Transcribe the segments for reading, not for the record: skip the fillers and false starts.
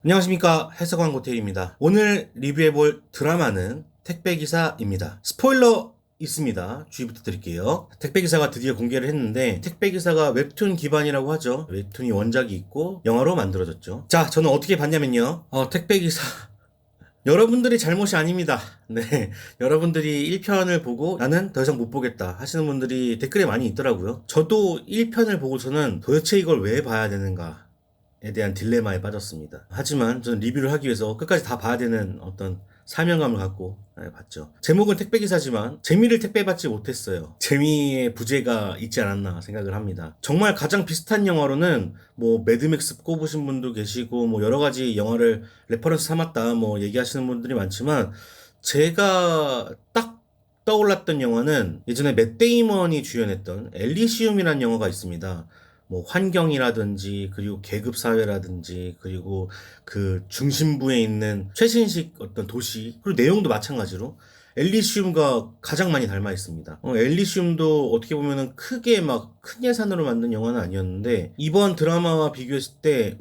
안녕하십니까, 해석왕 고태일입니다. 오늘 리뷰해볼 드라마는 택배기사입니다. 스포일러 있습니다. 주의 부탁드릴게요. 택배기사가 드디어 공개를 했는데, 택배기사가 웹툰 기반이라고 하죠. 웹툰이 원작이 있고 영화로 만들어졌죠. 자, 저는 어떻게 봤냐면요, 택배기사 여러분들이 잘못이 아닙니다. 네, 여러분들이 1편을 보고 나는 더 이상 못 보겠다 하시는 분들이 댓글에 많이 있더라고요. 저도 1편을 보고서는 도대체 이걸 왜 봐야 되는가 에 대한 딜레마에 빠졌습니다. 하지만 저는 리뷰를 하기 위해서 끝까지 다 봐야 되는 어떤 사명감을 갖고 봤죠. 제목은 택배기사지만 재미를 택배받지 못했어요. 재미의 부재가 있지 않았나 생각을 합니다. 정말 가장 비슷한 영화로는 뭐 매드맥스 꼽으신 분도 계시고 뭐 여러 가지 영화를 레퍼런스 삼았다 뭐 얘기하시는 분들이 많지만, 제가 딱 떠올랐던 영화는 예전에 맷 데이먼이 주연했던 엘리시움이라는 영화가 있습니다. 뭐 환경이라든지 그리고 계급 사회라든지 그리고 그 중심부에 있는 최신식 어떤 도시, 그리고 내용도 마찬가지로 엘리시움과 가장 많이 닮아 있습니다. 엘리시움도 어떻게 보면은 크게 막 큰 예산으로 만든 영화는 아니었는데 이번 드라마와 비교했을 때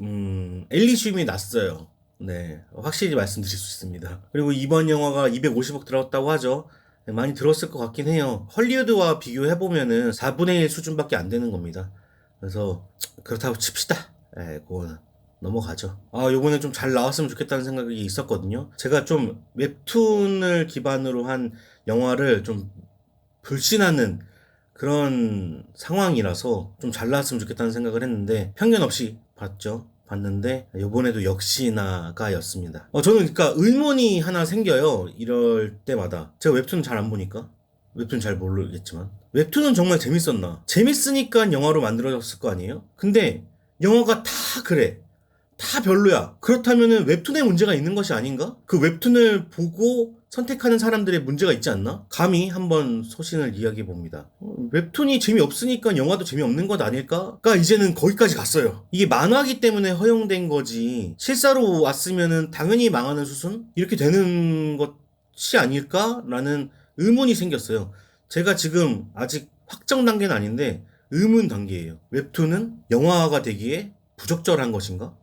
엘리시움이 낫어요. 네, 확실히 말씀드릴 수 있습니다. 그리고 이번 영화가 250억 들었다고 하죠. 네, 많이 들었을 것 같긴 해요. 헐리우드와 비교해보면은 4분의 1 수준밖에 안 되는 겁니다. 그래서 그렇다고 칩시다. 예, 그거는 넘어가죠. 요번에 좀 잘 나왔으면 좋겠다는 생각이 있었거든요. 제가 좀 웹툰을 기반으로 한 영화를 좀 불신하는 그런 상황이라서 좀 잘 나왔으면 좋겠다는 생각을 했는데 편견 없이 봤는데 요번에도 역시나가였습니다. 저는 그러니까 의문이 하나 생겨요. 이럴 때마다. 제가 웹툰 잘 안 보니까. 웹툰 잘 모르겠지만 웹툰은 정말 재밌었나? 재밌으니까 영화로 만들어졌을 거 아니에요? 근데 영화가 다 그래. 다 별로야. 그렇다면은 웹툰에 문제가 있는 것이 아닌가? 그 웹툰을 보고 선택하는 사람들의 문제가 있지 않나? 감히 한번 소신을 이야기해 봅니다. 웹툰이 재미없으니까 영화도 재미없는 것 아닐까?가 이제는 거기까지 갔어요. 이게 만화기 때문에 허용된 거지 실사로 왔으면은 당연히 망하는 수순? 이렇게 되는 것이 아닐까라는 의문이 생겼어요. 제가 지금 아직 확정 단계는 아닌데 의문 단계예요. 웹툰은 영화가 되기에 부적절한 것인가?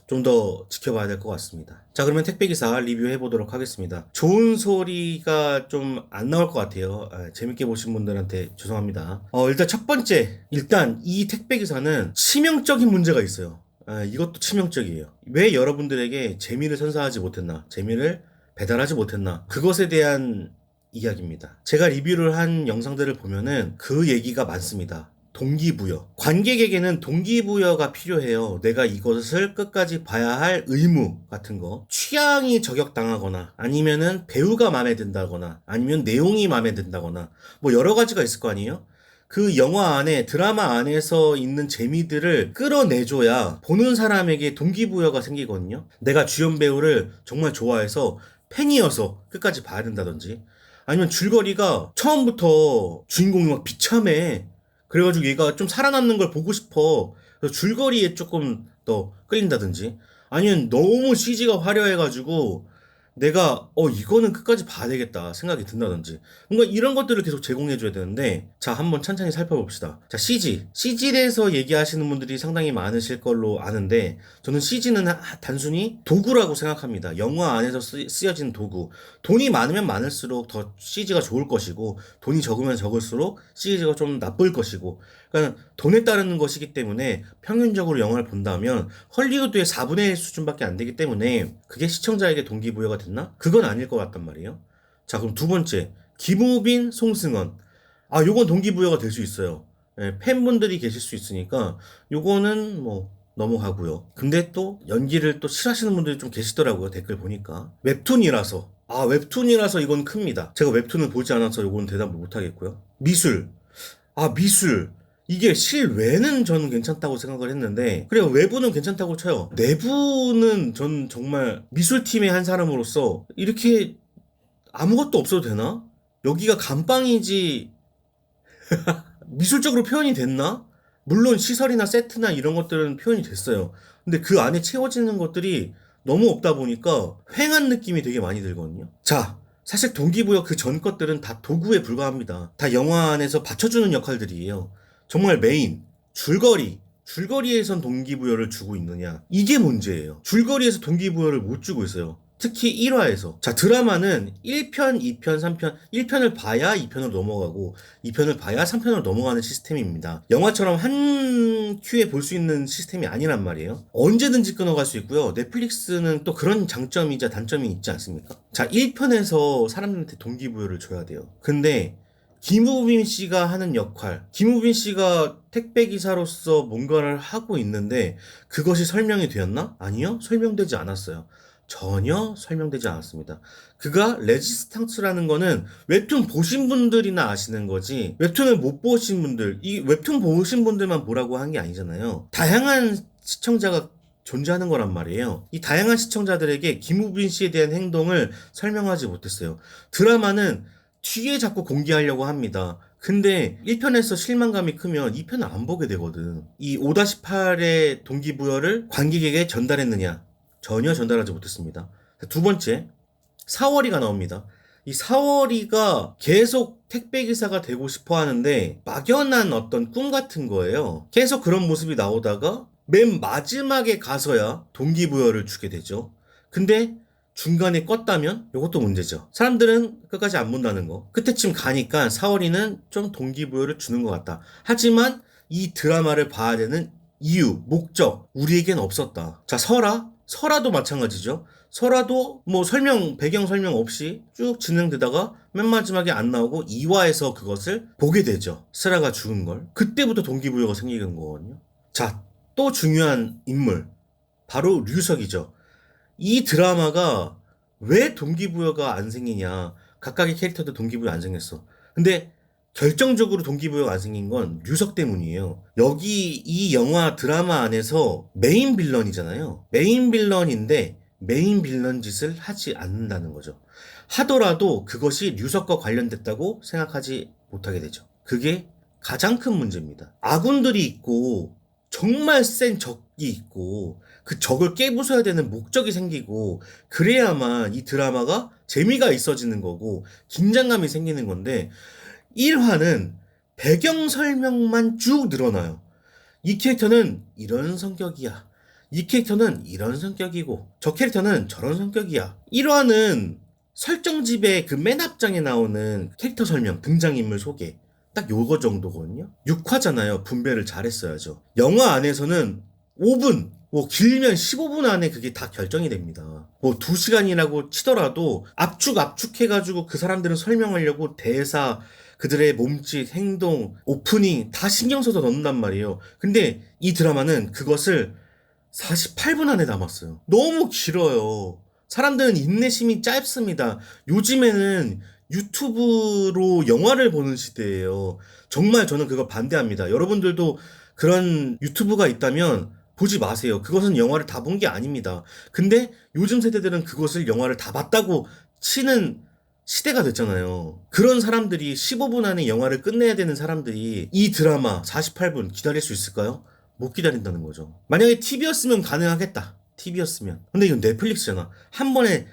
좀 더 지켜봐야 될 것 같습니다. 자, 그러면 택배기사 리뷰해 보도록 하겠습니다. 좋은 소리가 좀 안 나올 것 같아요. 재밌게 보신 분들한테 죄송합니다. 일단 첫 번째, 일단 이 택배기사는 치명적인 문제가 있어요. 이것도 치명적이에요. 왜 여러분들에게 재미를 선사하지 못했나? 재미를 배달하지 못했나? 그것에 대한 이야기입니다. 제가 리뷰를 한 영상들을 보면은 그 얘기가 많습니다. 동기부여. 관객에게는 동기부여가 필요해요. 내가 이것을 끝까지 봐야 할 의무 같은 거. 취향이 저격당하거나 아니면은 배우가 마음에 든다거나 아니면 내용이 마음에 든다거나 뭐 여러 가지가 있을 거 아니에요? 그 영화 안에 드라마 안에서 있는 재미들을 끌어내줘야 보는 사람에게 동기부여가 생기거든요. 내가 주연 배우를 정말 좋아해서 팬이어서 끝까지 봐야 된다든지 아니면 줄거리가 처음부터 주인공이 막 비참해. 그래가지고 얘가 좀 살아남는 걸 보고 싶어. 그래서 줄거리에 조금 더 끌린다든지 아니면 너무 CG가 화려해가지고 내가 이거는 끝까지 봐야 되겠다 생각이 든다든지 뭔가 이런 것들을 계속 제공해줘야 되는데, 자, 한번 천천히 살펴봅시다. 자, CG에 대해서 얘기하시는 분들이 상당히 많으실 걸로 아는데 저는 CG는 단순히 도구라고 생각합니다. 영화 안에서 쓰여진 도구. 돈이 많으면 많을수록 더 CG가 좋을 것이고 돈이 적으면 적을수록 CG가 좀 나쁠 것이고, 그러니까 돈에 따르는 것이기 때문에 평균적으로 영화를 본다면 헐리우드의 4분의 1 수준밖에 안 되기 때문에 그게 시청자에게 동기부여가 됐나? 그건 아닐 것 같단 말이에요. 자, 그럼 두 번째, 김우빈, 송승헌. 요건 동기부여가 될 수 있어요. 팬분들이 계실 수 있으니까 요거는 뭐 넘어가고요. 근데 또 연기를 또 싫어하시는 분들이 좀 계시더라고요. 댓글 보니까. 웹툰이라서 이건 큽니다. 제가 웹툰을 보지 않아서 요거는 대답을 못 하겠고요. 미술. 이게 실외는 저는 괜찮다고 생각을 했는데, 그래요, 외부는 괜찮다고 쳐요. 내부는 전 정말 미술팀의 한 사람으로서 이렇게 아무것도 없어도 되나? 여기가 감방이지 미술적으로 표현이 됐나? 물론 시설이나 세트나 이런 것들은 표현이 됐어요. 근데 그 안에 채워지는 것들이 너무 없다 보니까 휑한 느낌이 되게 많이 들거든요. 자, 사실 동기부여 그 전 것들은 다 도구에 불과합니다. 다 영화 안에서 받쳐주는 역할들이에요. 정말 메인, 줄거리에선 동기부여를 주고 있느냐? 이게 문제예요. 줄거리에서 동기부여를 못 주고 있어요. 특히 1화에서. 자, 드라마는 1편, 2편, 3편, 1편을 봐야 2편으로 넘어가고 2편을 봐야 3편으로 넘어가는 시스템입니다. 영화처럼 한 큐에 볼 수 있는 시스템이 아니란 말이에요. 언제든지 끊어갈 수 있고요. 넷플릭스는 또 그런 장점이자 단점이 있지 않습니까? 자, 1편에서 사람들한테 동기부여를 줘야 돼요. 근데 김우빈 씨가 하는 역할, 김우빈 씨가 택배기사로서 뭔가를 하고 있는데 그것이 설명이 되었나? 아니요, 설명되지 않았어요. 전혀 설명되지 않았습니다. 그가 레지스탕스라는 거는 웹툰 보신 분들이나 아시는 거지, 웹툰을 못 보신 분들, 이 웹툰 보신 분들만 보라고 한 게 아니잖아요. 다양한 시청자가 존재하는 거란 말이에요. 이 다양한 시청자들에게 김우빈 씨에 대한 행동을 설명하지 못했어요. 드라마는 뒤에 자꾸 공개하려고 합니다. 근데 1편에서 실망감이 크면 2편을 안 보게 되거든. 이 5-8의 동기부여를 관객에게 전달했느냐? 전혀 전달하지 못했습니다. 두 번째, 사월이가 나옵니다. 이 사월이가 계속 택배기사가 되고 싶어 하는데 막연한 어떤 꿈 같은 거예요. 계속 그런 모습이 나오다가 맨 마지막에 가서야 동기부여를 주게 되죠. 근데 중간에 껐다면 이것도 문제죠. 사람들은 끝까지 안 본다는 거. 끝에쯤 가니까 사월이는 좀 동기부여를 주는 것 같다. 하지만 이 드라마를 봐야 되는 이유, 목적, 우리에겐 없었다. 자, 설아도 마찬가지죠. 설아도 뭐 배경 설명 없이 쭉 진행되다가 맨 마지막에 안 나오고 2화에서 그것을 보게 되죠. 슬아가 죽은 걸. 그때부터 동기부여가 생기는 거거든요. 자, 또 중요한 인물. 바로 류석이죠. 이 드라마가 왜 동기부여가 안 생기냐. 각각의 캐릭터도 동기부여 안 생겼어. 근데 결정적으로 동기부여가 안 생긴 건 류석 때문이에요. 여기 이 영화 드라마 안에서 메인 빌런이잖아요. 메인 빌런인데 메인 빌런 짓을 하지 않는다는 거죠. 하더라도 그것이 류석과 관련됐다고 생각하지 못하게 되죠. 그게 가장 큰 문제입니다. 아군들이 있고 정말 센 적이 있고 그 적을 깨부숴야 되는 목적이 생기고 그래야만 이 드라마가 재미가 있어지는 거고 긴장감이 생기는 건데 1화는 배경 설명만 쭉 늘어나요. 이 캐릭터는 이런 성격이야. 이 캐릭터는 이런 성격이고 저 캐릭터는 저런 성격이야. 1화는 설정집의 그 맨 앞장에 나오는 캐릭터 설명, 등장인물 소개 딱 요거 정도거든요. 6화잖아요. 분배를 잘했어야죠. 영화 안에서는 5분, 뭐 길면 15분 안에 그게 다 결정이 됩니다. 뭐 2시간이라고 치더라도 압축해가지고 그 사람들은 설명하려고 대사, 그들의 몸짓, 행동, 오프닝 다 신경 써서 넣는단 말이에요. 근데 이 드라마는 그것을 48분 안에 담았어요. 너무 길어요. 사람들은 인내심이 짧습니다. 요즘에는 유튜브로 영화를 보는 시대예요. 정말 저는 그거 반대합니다. 여러분들도 그런 유튜브가 있다면 보지 마세요. 그것은 영화를 다 본 게 아닙니다. 근데 요즘 세대들은 그것을 영화를 다 봤다고 치는 시대가 됐잖아요. 그런 사람들이 15분 안에 영화를 끝내야 되는 사람들이 이 드라마 48분 기다릴 수 있을까요? 못 기다린다는 거죠. 만약에 TV였으면 가능하겠다. TV였으면. 근데 이건 넷플릭스잖아. 한 번에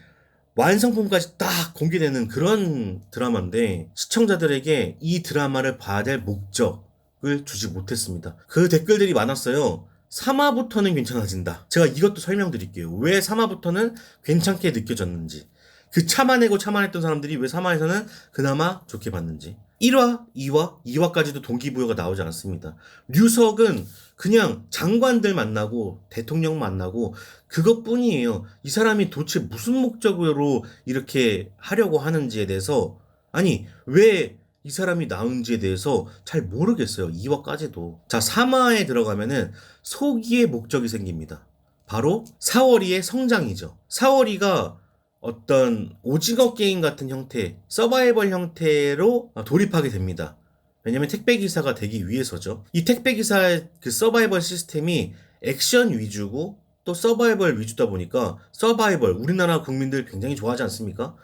완성품까지 딱 공개되는 그런 드라마인데 시청자들에게 이 드라마를 봐야 될 목적을 주지 못했습니다. 그 댓글들이 많았어요. 3화부터는 괜찮아진다. 제가 이것도 설명드릴게요. 왜 3화부터는 괜찮게 느껴졌는지. 그 참아냈던 사람들이 왜 3화에서는 그나마 좋게 봤는지. 1화, 2화, 2화까지도 동기부여가 나오지 않습니다. 류석은 그냥 장관들 만나고 대통령 만나고 그것뿐이에요. 이 사람이 도대체 무슨 목적으로 이렇게 하려고 하는지에 대해서, 아니 왜 이 사람이 나온지에 대해서 잘 모르겠어요. 2화까지도. 자, 3화에 들어가면은 소기의 목적이 생깁니다. 바로 사월이의 성장이죠. 사월이가 어떤 오징어 게임 같은 형태, 서바이벌 형태로 돌입하게 됩니다. 왜냐면 택배기사가 되기 위해서죠. 이 택배기사의 그 서바이벌 시스템이 액션 위주고 또 서바이벌 위주다 보니까 서바이벌, 우리나라 국민들 굉장히 좋아하지 않습니까?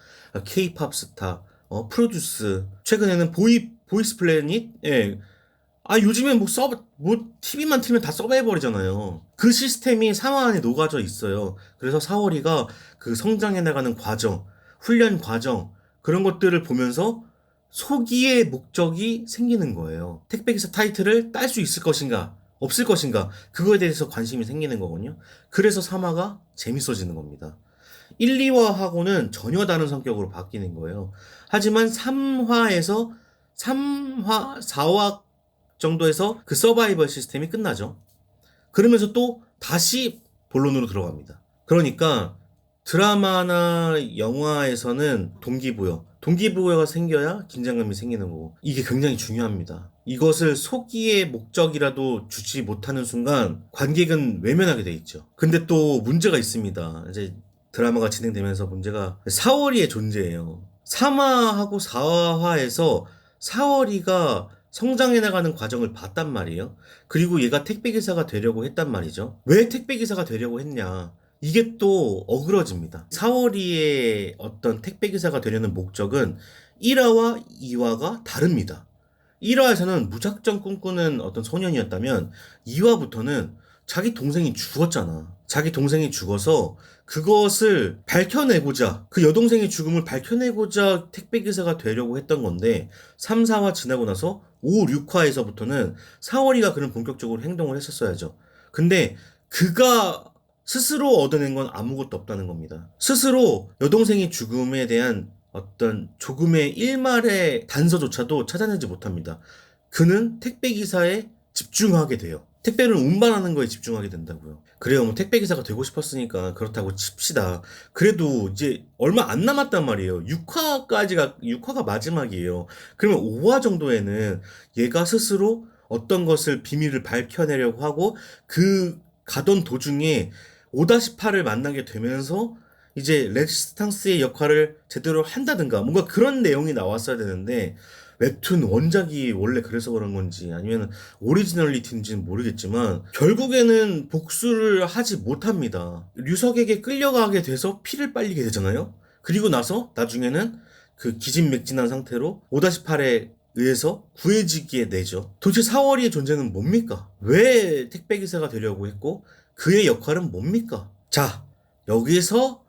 K-팝 스타, 프로듀스, 최근에는 보이스 플래닛, 예. 요즘엔 TV만 틀면 다 서바이벌이잖아요. 그 시스템이 3화 안에 녹아져 있어요. 그래서 사월이가 그 성장해 나가는 과정, 훈련 과정, 그런 것들을 보면서 소기의 목적이 생기는 거예요. 택배기사 타이틀을 딸 수 있을 것인가? 없을 것인가? 그거에 대해서 관심이 생기는 거거든요. 그래서 3화가 재밌어지는 겁니다. 1, 2화하고는 전혀 다른 성격으로 바뀌는 거예요. 하지만 3화에서 4화 정도에서 그 서바이벌 시스템이 끝나죠. 그러면서 또 다시 본론으로 들어갑니다. 그러니까 드라마나 영화에서는 동기부여가 생겨야 긴장감이 생기는 거고, 이게 굉장히 중요합니다. 이것을 소기의 목적이라도 주지 못하는 순간 관객은 외면하게 돼 있죠. 근데 또 문제가 있습니다. 이제 드라마가 진행되면서 문제가 사월이의 존재예요. 3화하고 4화에서 사월이가 성장해 나가는 과정을 봤단 말이에요. 그리고 얘가 택배기사가 되려고 했단 말이죠. 왜 택배기사가 되려고 했냐? 이게 또 어그러집니다. 사월이의 어떤 택배기사가 되려는 목적은 1화와 2화가 다릅니다. 1화에서는 무작정 꿈꾸는 어떤 소년이었다면 2화부터는 자기 동생이 죽었잖아. 자기 동생이 죽어서 그것을 밝혀내고자, 그 여동생의 죽음을 밝혀내고자 택배기사가 되려고 했던 건데 3, 4화 지나고 나서 5, 6화에서부터는 사월이가 그런 본격적으로 행동을 했었어야죠. 근데 그가 스스로 얻어낸 건 아무것도 없다는 겁니다. 스스로 여동생의 죽음에 대한 어떤 조금의 일말의 단서조차도 찾아내지 못합니다. 그는 택배기사에 집중하게 돼요. 택배를 운반하는 거에 집중하게 된다고요. 그래요, 뭐 택배기사가 되고 싶었으니까 그렇다고 칩시다. 그래도 이제 얼마 안 남았단 말이에요. 6화가 마지막이에요. 그러면 5화 정도에는 얘가 스스로 어떤 것을 비밀을 밝혀내려고 하고 그 가던 도중에 5-8을 만나게 되면서 이제 레지스탕스의 역할을 제대로 한다든가 뭔가 그런 내용이 나왔어야 되는데, 웹툰 원작이 원래 그래서 그런 건지 아니면 오리지널리티인지는 모르겠지만 결국에는 복수를 하지 못합니다. 류석에게 끌려가게 돼서 피를 빨리게 되잖아요. 그리고 나서 나중에는 그 기진맥진한 상태로 5-8에 의해서 구해지게 되죠. 도대체 사월이의 존재는 뭡니까? 왜 택배기사가 되려고 했고 그의 역할은 뭡니까? 자, 여기서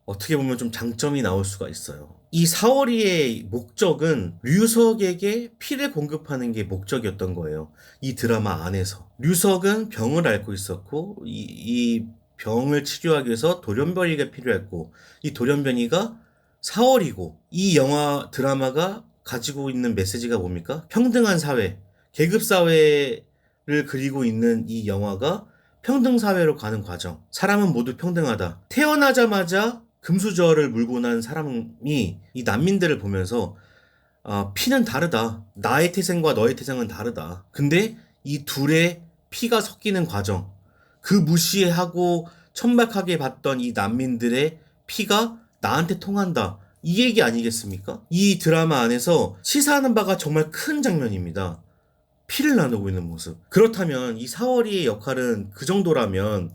어떻게 보면 좀 장점이 나올 수가 있어요. 이 사월이의 목적은 류석에게 피를 공급하는 게 목적이었던 거예요. 이 드라마 안에서. 류석은 병을 앓고 있었고, 이 병을 치료하기 위해서 돌연변이가 필요했고, 이 돌연변이가 사월이고, 이 영화 드라마가 가지고 있는 메시지가 뭡니까? 평등한 사회, 계급사회를 그리고 있는 이 영화가 평등사회로 가는 과정. 사람은 모두 평등하다. 태어나자마자 금수저를 물고 난 사람이 이 난민들을 보면서 피는 다르다. 나의 태생과 너의 태생은 다르다. 근데 이 둘의 피가 섞이는 과정. 그 무시하고 천박하게 봤던 이 난민들의 피가 나한테 통한다. 이 얘기 아니겠습니까? 이 드라마 안에서 시사하는 바가 정말 큰 장면입니다. 피를 나누고 있는 모습. 그렇다면 이 사월이의 역할은 그 정도라면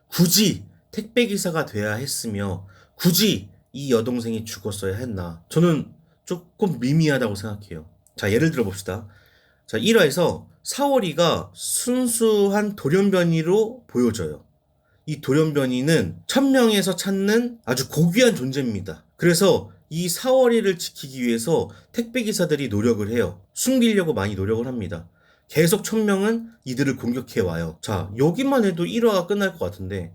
굳이 택배기사가 돼야 했으며 굳이 이 여동생이 죽었어야 했나? 저는 조금 미미하다고 생각해요. 자, 예를 들어 봅시다. 자, 1화에서 사월이가 순수한 돌연변이로 보여져요. 이 돌연변이는 천명에서 찾는 아주 고귀한 존재입니다. 그래서 이 사월이를 지키기 위해서 택배기사들이 노력을 해요. 숨기려고 많이 노력을 합니다. 계속 천명은 이들을 공격해 와요. 자, 여기만 해도 1화가 끝날 것 같은데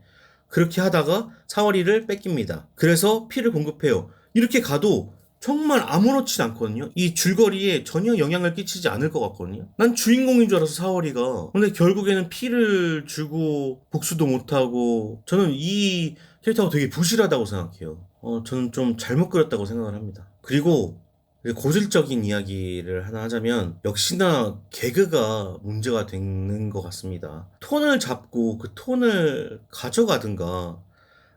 그렇게 하다가 사월이를 뺏깁니다. 그래서 피를 공급해요. 이렇게 가도 정말 아무렇지 않거든요. 이 줄거리에 전혀 영향을 끼치지 않을 것 같거든요. 난 주인공인 줄 알아서 사월이가. 근데 결국에는 피를 주고 복수도 못하고, 저는 이 캐릭터가 되게 부실하다고 생각해요. 저는 좀 잘못 그렸다고 생각을 합니다. 그리고 고질적인 이야기를 하나 하자면 역시나 개그가 문제가 되는 것 같습니다. 톤을 잡고 그 톤을 가져가든가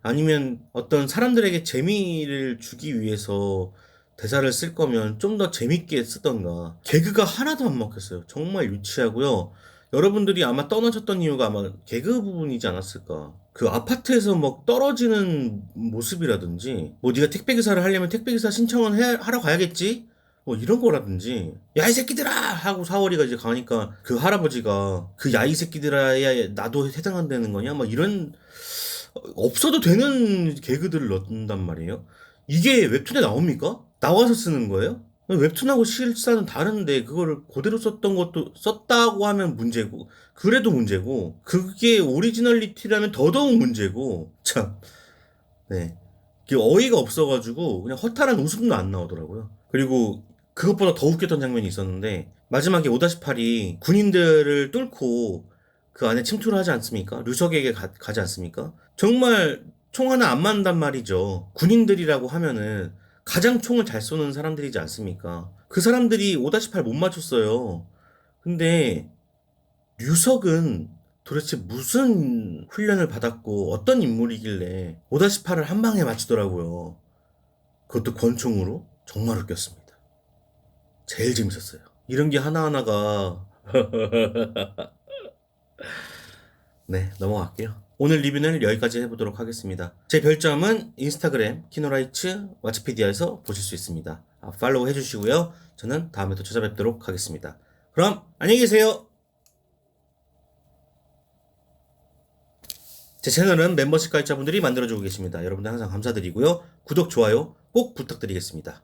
아니면 어떤 사람들에게 재미를 주기 위해서 대사를 쓸 거면 좀 더 재밌게 쓰던가. 개그가 하나도 안 먹혔어요. 정말 유치하고요. 여러분들이 아마 떠나셨던 이유가 아마 개그 부분이지 않았을까. 그 아파트에서 막 떨어지는 모습이라든지 뭐 네가 택배기사를 하려면 택배기사 신청은 하러 가야겠지? 뭐 이런 거라든지 야 이 새끼들아 하고 사월이가 이제 가니까 그 할아버지가 그 야 이 새끼들아야 나도 해당한다는 거냐 막 이런 없어도 되는 개그들을 넣는단 말이에요. 이게 웹툰에 나옵니까? 나와서 쓰는 거예요? 웹툰하고 실사는 다른데 그거를 그대로 썼던 것도 썼다고 하면 문제고 그래도 문제고 그게 오리지널리티라면 더더욱 문제고 참 네. 이게 어이가 없어가지고 그냥 허탈한 웃음도 안 나오더라고요. 그리고 그것보다 더 웃겼던 장면이 있었는데 마지막에 5-8이 군인들을 뚫고 그 안에 침투를 하지 않습니까? 류석에게 가지 않습니까? 정말 총 하나 안 맞는단 말이죠. 군인들이라고 하면은 가장 총을 잘 쏘는 사람들이지 않습니까? 그 사람들이 5-8 못 맞췄어요. 근데 류석은 도대체 무슨 훈련을 받았고 어떤 인물이길래 5-8을 한 방에 맞추더라고요. 그것도 권총으로 정말 웃겼습니다. 제일 재밌었어요. 이런 게 하나하나가 네, 넘어갈게요. 오늘 리뷰는 여기까지 해보도록 하겠습니다. 제 별점은 인스타그램 키노라이츠 와치피디아에서 보실 수 있습니다. 팔로우 해주시고요. 저는 다음에 또 찾아뵙도록 하겠습니다. 그럼 안녕히 계세요. 제 채널은 멤버십 가입자분들이 만들어주고 계십니다. 여러분들 항상 감사드리고요. 구독, 좋아요 꼭 부탁드리겠습니다.